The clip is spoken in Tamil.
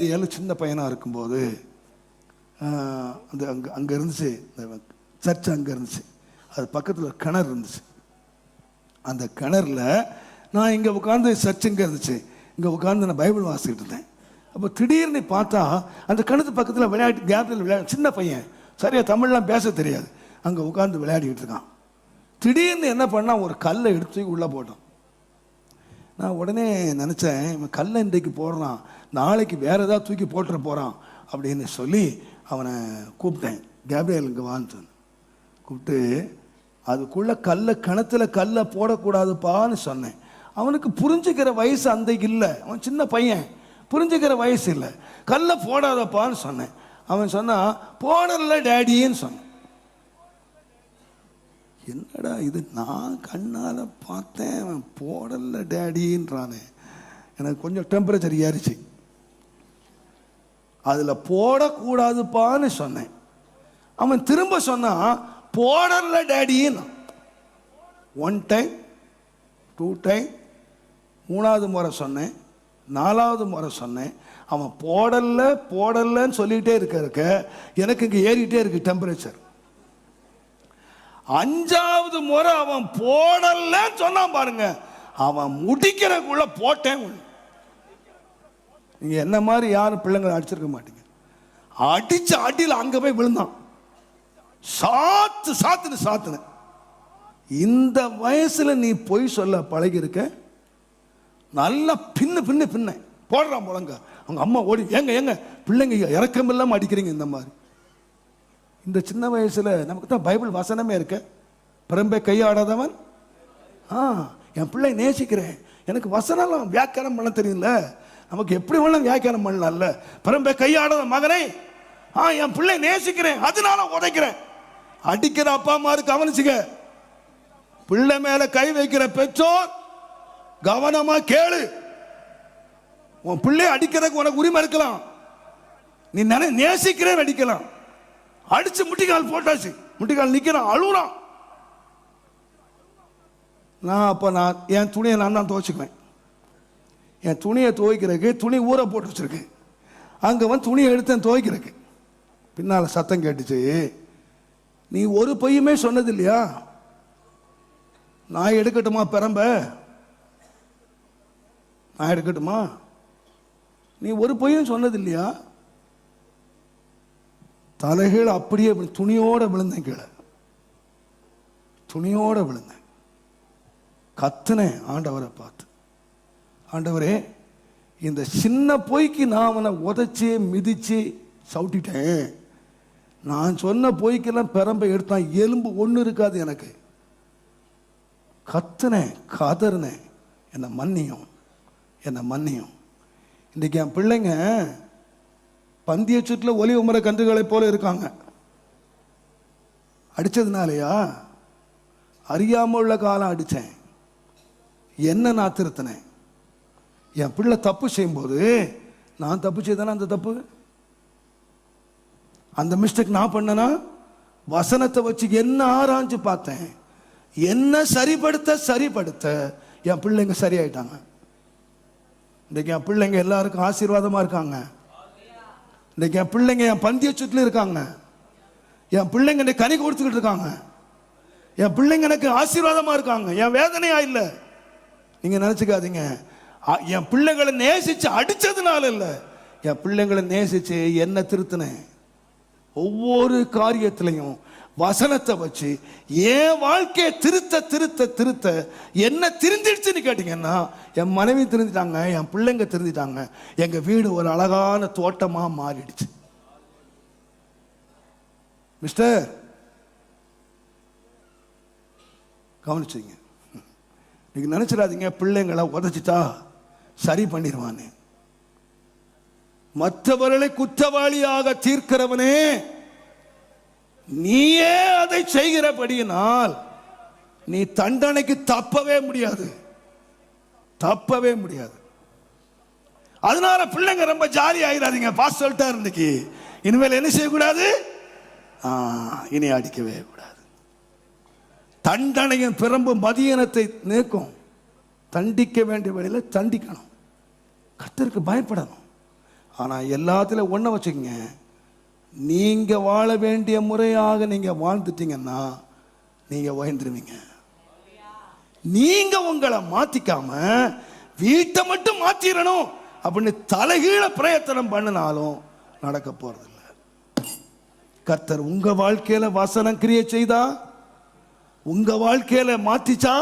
ஏழு சின்ன பையனாக இருக்கும்போது அந்த அங்கே இருந்துச்சு, சர்ச் அங்கே இருந்துச்சு, அது பக்கத்தில் கிணறு இருந்துச்சு. அந்த கிணறுல நான் இங்கே உட்காந்து, சர்ச் இங்கே இருந்துச்சு, இங்கே உட்காந்து நான் பைபிள் வாசிக்கிட்டு இருந்தேன். அப்போ திடீர்னு பார்த்தா அந்த கிணத்து பக்கத்தில் விளையாட்டு கேப்பில் சின்ன பையன், சரியாக தமிழ்லாம் பேச தெரியாது, அங்கே உட்காந்து விளையாடிக்கிட்டு இருக்கான். திடீர்னு என்ன பண்ணால் ஒரு கல்லை எடுத்து உள்ளே போட்டான். நான் உடனே நினச்சேன், இவன் கல்லை இன்றைக்கு போடுறான், நாளைக்கு வேறு ஏதாவது தூக்கி போட்டுற போகிறான் அப்படின்னு சொல்லி அவனை கூப்பிட்டேன். கேப்ரியல் இங்கே வான்னு கூப்பிட்டு, அதுக்குள்ளே கிணத்துல கல்லை போடக்கூடாதுப்பான்னு சொன்னேன். அவனுக்கு புரிஞ்சுக்கிற வயசு அந்த இல்லை, அவன் சின்ன பையன், புரிஞ்சுக்கிற வயசு இல்லை. கல்லை போடாதப்பான்னு சொன்னேன். அவன் சொன்னான், போடல டேடின்னு சொன்னான். என்னடா இது, நான் கண்ணால் பார்த்தேன், அவன் போடல டேடின்றானே. எனக்கு கொஞ்சம் டெம்பரேச்சர் ஏறிச்சு. அதில் போடக்கூடாதுப்பான்னு சொன்னேன். அவன் திரும்ப சொன்னான், போடல டேடின்னு. 1 டைம் 2 டைம், 3வது முறை சொன்னேன், 4வது முறை சொன்னேன். அவன் போடலன்னு சொல்லிகிட்டே இருக்க எனக்கு இங்கே ஏறிட்டே இருக்கு டெம்பரேச்சர். 5வது முறை அவன் போடலன்னு சொன்னான் பாருங்க, அவன் முடிக்கிறக்குள்ள போட்டேன். நீங்க என்ன மாதிரி யாரும் பிள்ளைங்களை அடிச்சிருக்க மாட்டீங்க. அடிச்ச அடியில் அங்க போய் விழுந்தான். சாத்துன. இந்த வயசுல நீ பொய் சொல்ல பழகி இருக்க, நல்லா பின்ன போடுறான் முழங்க. அவங்க அம்மா ஓடி, எங்க பிள்ளைங்க இறக்கம் இல்லாம அடிக்கிறீங்க இந்த மாதிரி. இந்த சின்ன வயசுல நமக்கு தான் பைபிள் வசனமே இருக்க, பிரம்பை கையாடாதவன். என் பிள்ளை நேசிக்கிறேன், எனக்கு வசனம் வியாக்கியானம் பண்ண தெரியல, நமக்கு எப்படி வேணாலும் வியாக்கியானம் பண்ணலாம்ல. பிரம்பை கையாடாத மகனை என் பிள்ளை நேசிக்கிறேன், அதனால உதைக்கிறேன். அடிக்கிற அப்பா அம்மா கவனிச்சுக்க. பிள்ளை மேல கை வைக்கிற பெற்றோர் கவனமா கேளு. உன் பிள்ளை அடிக்கிறதுக்கு உனக்கு உரிமை இருக்கலாம், நீ நேசிக்கிறேன் அடிக்கலாம். அடிச்சு முட்டிக்கால் போட்டாச்சு, முட்டிக்கால் நிக்கிறான், அழுகுறான். நான் என் துணியை நான் தான் துவைச்சுக்குவேன். என் துணியை துவைக்கிறதுக்கு துணி ஊற போட்டு வச்சிருக்கு, அங்கே வந்து துணியை எடுத்தேன் துவைக்கிறதுக்கு. பின்னால் சத்தம் கேட்டுச்சு, நீ ஒரு பொய்யுமே சொன்னது இல்லையா, நான் எடுக்கட்டுமா பெரம்ப, நான் எடுக்கட்டுமா, நீ ஒரு பொய்யும் சொன்னது இல்லையா. தலைகீழ் அப்படியே துணியோட விழுந்தேன், கீழே துணியோட விழுந்தேன். கத்துனேன் ஆண்டவரை பார்த்து, ஆண்டவரே இந்த சின்ன பொய்க்கு நான் அவனை உதைச்சி மிதிச்சு சவுட்டிட்டேன். நான் சொன்ன பொய்க்கெல்லாம் பெரம்பை எடுத்தான், எலும்பு ஒன்று இருக்காது எனக்கு. கத்துனேன், கதறினேன், என்னை மன்னியும். இன்றைக்கி என் பிள்ளைங்க பந்திய சுற்றில் ஒலிவ மர கன்றுகளை போல இருக்காங்க. அடித்ததுனாலையா? அறியாமல் உள்ள காலம் அடித்தேன், என்ன நான் திருத்தினேன். என் பிள்ளை தப்பு செய்யும்போது நான் தப்பு செய்தானே அந்த தப்பு, அந்த மிஸ்டேக் நான் பண்ணனா, வசனத்தை வச்சு என்ன ஆராய்ஞ்சு பார்த்தேன், என்ன சரிப்படுத்த என் பிள்ளைங்க சரியாயிட்டாங்க. இன்றைக்கு என் பிள்ளைங்க எல்லாருக்கும் ஆசீர்வாதமா இருக்காங்க. இன்றைக்கு என் பிள்ளைங்க என் பந்திய சுற்றில இருக்காங்க. என் பிள்ளைங்க என்னை கனி கொடுத்துக்கிட்டு இருக்காங்க. என் பிள்ளைங்க எனக்கு ஆசீர்வாதமா இருக்காங்க, என் வேதனையா இல்லை. நீங்க நினைச்சுக்காதீங்க, என் பிள்ளைகளை நேசிச்சு அடிச்சதுனால இல்லை, என் பிள்ளைங்களை நேசிச்சு என்ன திருத்தினேன். ஒவ்வொரு காரியத்திலையும் வசனத்தை வச்சு என் வாழ்க்கையை திருத்த என்ன திருந்திடுச்சுன்னு கேட்டீங்கன்னா, என் மனைவி திருந்திட்டாங்க, என் பிள்ளைங்க திருந்திட்டாங்க, எங்க வீடு ஒரு அழகான தோட்டமா மாறிடுச்சு. மிஸ்டர் கவனிச்சுங்க, நீங்க நினைச்சிடாதீங்க பிள்ளைங்களை உதைச்சிட்டா சரி பண்ணிடுவானே. மற்றவர்களை குற்றவாளியாக தீர்க்கிறவனே, நீயே அதை செய்கிறபடியினால் நீ தண்டனைக்கு தப்பவே முடியாது. அதனால பிள்ளைங்க ரொம்ப ஜாலி ஆயிடாதீங்க. பாஸ் சொல்லிட்டார் இன்னைக்கு, இனிமேல் என்ன செய்யக்கூடாது, இனி அடிக்கவே கூடாது. தண்டனையின் பிரம்பு மதியனத்தை நீக்கும். தண்டிக்க வேண்டிய வழியில் தண்டிக்கணும். கர்த்தருக்கு பயப்படணும். ஆனால் எல்லாத்துலையும் ஒன்றை வச்சுக்கோங்க, நீங்கள் வாழ வேண்டிய முறையாக நீங்கள் வாழ்ந்துட்டீங்கன்னா நீங்கள் உயர்ந்துருவீங்க. நீங்கள் உங்களை மாற்றிக்காம வீட்டை மட்டும் மாற்றிடணும் அப்படின்னு தலைகீழ பிரயத்தனம் பண்ணினாலும் நடக்க போறதில்லை. கர்த்தர் உங்க வாழ்க்கையில வசனம் கிரியை செய்தா, உங்க வாழ்க்கையில மாத்திச்சா,